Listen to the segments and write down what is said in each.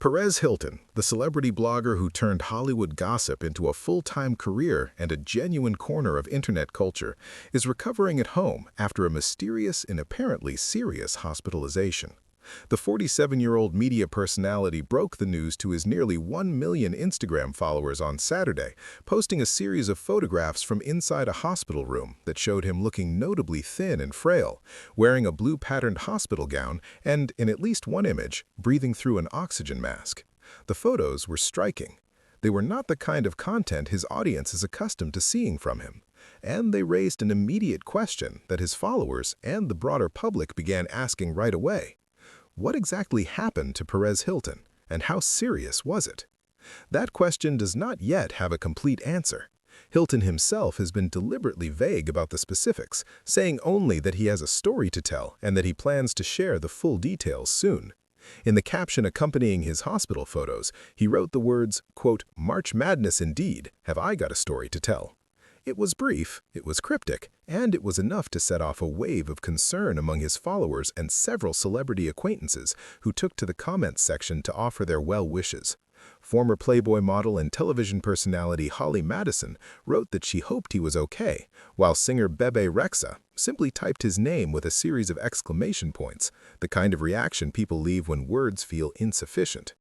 Perez Hilton, the celebrity blogger who turned Hollywood gossip into a full-time career and a genuine corner of internet culture, is recovering at home after a mysterious and apparently serious hospitalization. The 47-year-old media personality broke the news to his nearly 1 million Instagram followers on Saturday, posting a series of photographs from inside a hospital room that showed him looking notably thin and frail, wearing a blue-patterned hospital gown and, in at least one image, breathing through an oxygen mask. The photos were striking. They were not the kind of content his audience is accustomed to seeing from him, and they raised an immediate question that his followers and the broader public began asking right away. What exactly happened to Perez Hilton, and how serious was it? That question does not yet have a complete answer. Hilton himself has been deliberately vague about the specifics, saying only that he has a story to tell and that he plans to share the full details soon. In the caption accompanying his hospital photos, he wrote the words, quote, "March Madness indeed, have I got a story to tell." It was brief, it was cryptic, and it was enough to set off a wave of concern among his followers and several celebrity acquaintances who took to the comments section to offer their well wishes. Former Playboy model and television personality Holly Madison wrote that she hoped he was okay, while singer Bebe Rexha simply typed his name with a series of exclamation points, the kind of reaction people leave when words feel insufficient.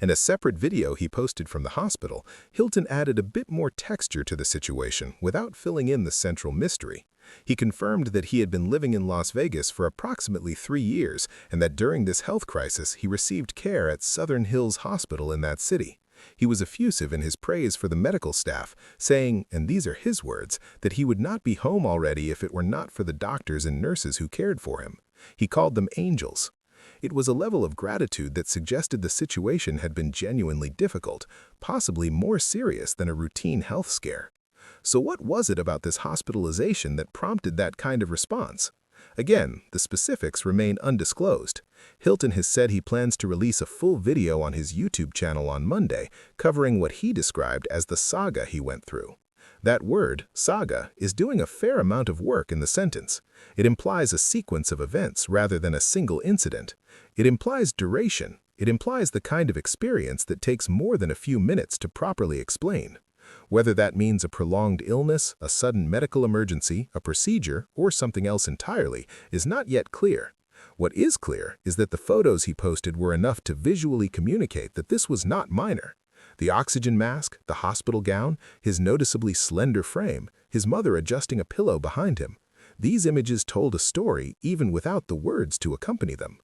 In a separate video he posted from the hospital, Hilton added a bit more texture to the situation without filling in the central mystery. He confirmed that he had been living in Las Vegas for approximately 3 years and that during this health crisis he received care at Southern Hills Hospital in that city. He was effusive in his praise for the medical staff, saying, and these are his words, that he would not be home already if it were not for the doctors and nurses who cared for him. He called them angels. It was a level of gratitude that suggested the situation had been genuinely difficult, possibly more serious than a routine health scare. So what was it about this hospitalization that prompted that kind of response? Again, the specifics remain undisclosed. Hilton has said he plans to release a full video on his YouTube channel on Monday, covering what he described as the saga he went through. That word, saga, is doing a fair amount of work in the sentence. It implies a sequence of events rather than a single incident. It implies duration. It implies the kind of experience that takes more than a few minutes to properly explain. Whether that means a prolonged illness, a sudden medical emergency, a procedure, or something else entirely is not yet clear. What is clear is that the photos he posted were enough to visually communicate that this was not minor. The oxygen mask, the hospital gown, his noticeably slender frame, his mother adjusting a pillow behind him. These images told a story even without the words to accompany them.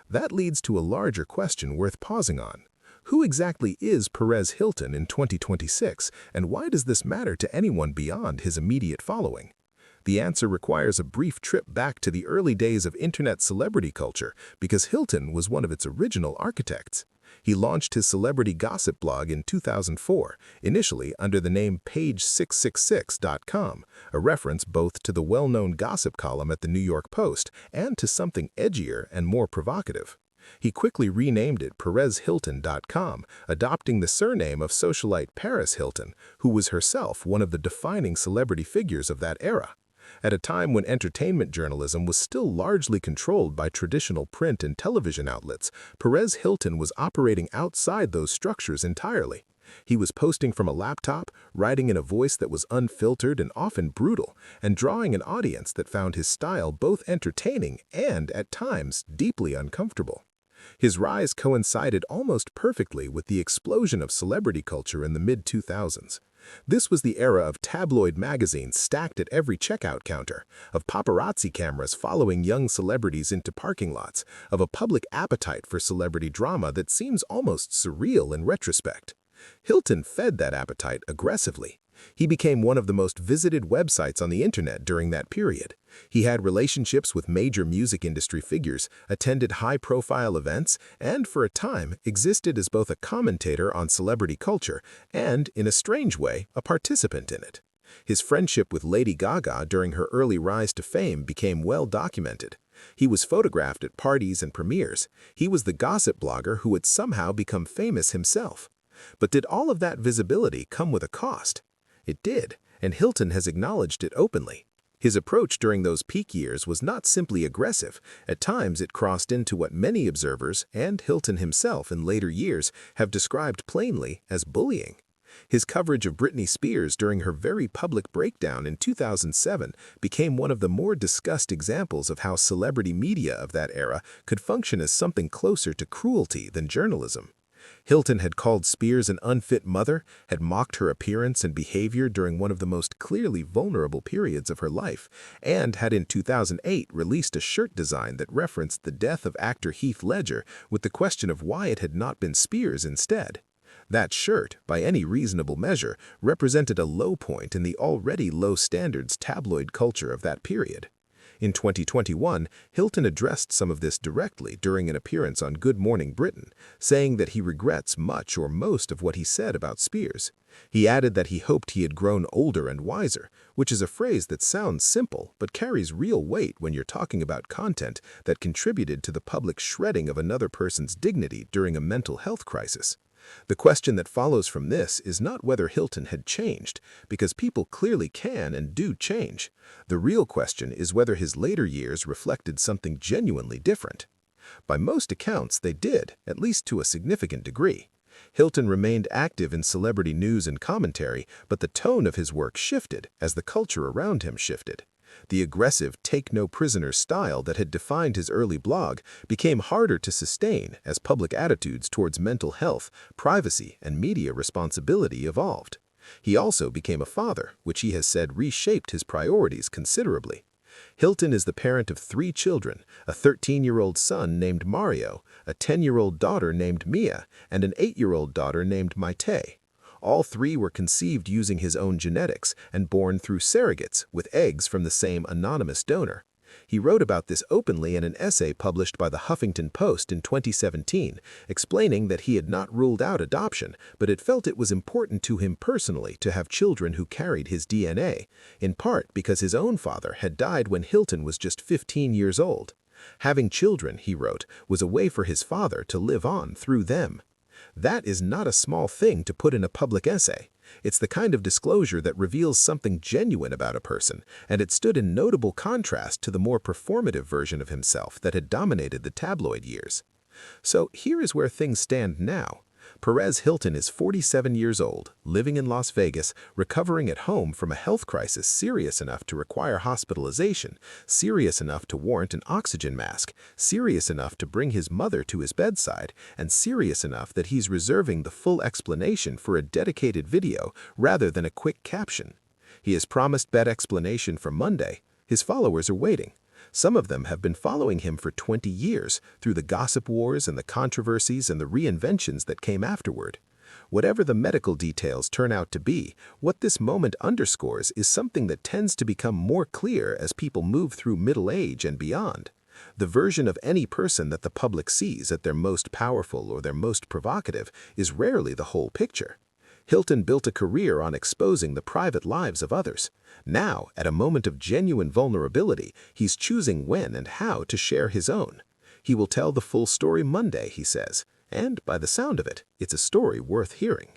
That leads to a larger question worth pausing on. Who exactly is Perez Hilton in 2026, and why does this matter to anyone beyond his immediate following? The answer requires a brief trip back to the early days of internet celebrity culture because Hilton was one of its original architects. He launched his celebrity gossip blog in 2004, initially under the name page666.com, a reference both to the well-known gossip column at the New York Post and to something edgier and more provocative. He quickly renamed it perezhilton.com, adopting the surname of socialite Paris Hilton, who was herself one of the defining celebrity figures of that era. At a time when entertainment journalism was still largely controlled by traditional print and television outlets, Perez Hilton was operating outside those structures entirely. He was posting from a laptop, writing in a voice that was unfiltered and often brutal, and drawing an audience that found his style both entertaining and, at times, deeply uncomfortable. His rise coincided almost perfectly with the explosion of celebrity culture in the mid-2000s. This was the era of tabloid magazines stacked at every checkout counter, of paparazzi cameras following young celebrities into parking lots, of a public appetite for celebrity drama that seems almost surreal in retrospect. Hilton fed that appetite aggressively. He became one of the most visited websites on the internet during that period. He had relationships with major music industry figures, attended high-profile events, and for a time existed as both a commentator on celebrity culture and, in a strange way, a participant in it. His friendship with Lady Gaga during her early rise to fame became well documented. He was photographed at parties and premieres. He was the gossip blogger who had somehow become famous himself. But did all of that visibility come with a cost? It did, and Hilton has acknowledged it openly. His approach during those peak years was not simply aggressive. At times, it crossed into what many observers, and Hilton himself in later years, have described plainly as bullying. His coverage of Britney Spears during her very public breakdown in 2007 became one of the more discussed examples of how celebrity media of that era could function as something closer to cruelty than journalism. Hilton had called Spears an unfit mother, had mocked her appearance and behavior during one of the most clearly vulnerable periods of her life, and had in 2008 released a shirt design that referenced the death of actor Heath Ledger with the question of why it had not been Spears instead. That shirt, by any reasonable measure, represented a low point in the already low standards tabloid culture of that period. In 2021, Hilton addressed some of this directly during an appearance on Good Morning Britain, saying that he regrets much or most of what he said about Spears. He added that he hoped he had grown older and wiser, which is a phrase that sounds simple but carries real weight when you're talking about content that contributed to the public shredding of another person's dignity during a mental health crisis. The question that follows from this is not whether Hilton had changed, because people clearly can and do change. The real question is whether his later years reflected something genuinely different. By most accounts, they did, at least to a significant degree. Hilton remained active in celebrity news and commentary, but the tone of his work shifted as the culture around him shifted. The aggressive take-no-prisoners style that had defined his early blog became harder to sustain as public attitudes towards mental health, privacy, and media responsibility evolved. He also became a father, which he has said reshaped his priorities considerably. Hilton is the parent of 3 children, a 13-year-old son named Mario, a 10-year-old daughter named Mia, and an 8-year-old daughter named Maite. All 3 were conceived using his own genetics and born through surrogates with eggs from the same anonymous donor. He wrote about this openly in an essay published by the Huffington Post in 2017, explaining that he had not ruled out adoption, but had felt it was important to him personally to have children who carried his DNA, in part because his own father had died when Hilton was just 15 years old. Having children, he wrote, was a way for his father to live on through them. That is not a small thing to put in a public essay. It's the kind of disclosure that reveals something genuine about a person, and it stood in notable contrast to the more performative version of himself that had dominated the tabloid years. So here is where things stand now. Perez Hilton is 47 years old, living in Las Vegas, recovering at home from a health crisis serious enough to require hospitalization, serious enough to warrant an oxygen mask, serious enough to bring his mother to his bedside, and serious enough that he's reserving the full explanation for a dedicated video rather than a quick caption. He has promised that explanation for Monday. His followers are waiting. Some of them have been following him for 20 years through the gossip wars and the controversies and the reinventions that came afterward. Whatever the medical details turn out to be, what this moment underscores is something that tends to become more clear as people move through middle age and beyond. The version of any person that the public sees at their most powerful or their most provocative is rarely the whole picture. Hilton built a career on exposing the private lives of others. Now, at a moment of genuine vulnerability, he's choosing when and how to share his own. He will tell the full story Monday, he says, and by the sound of it, it's a story worth hearing.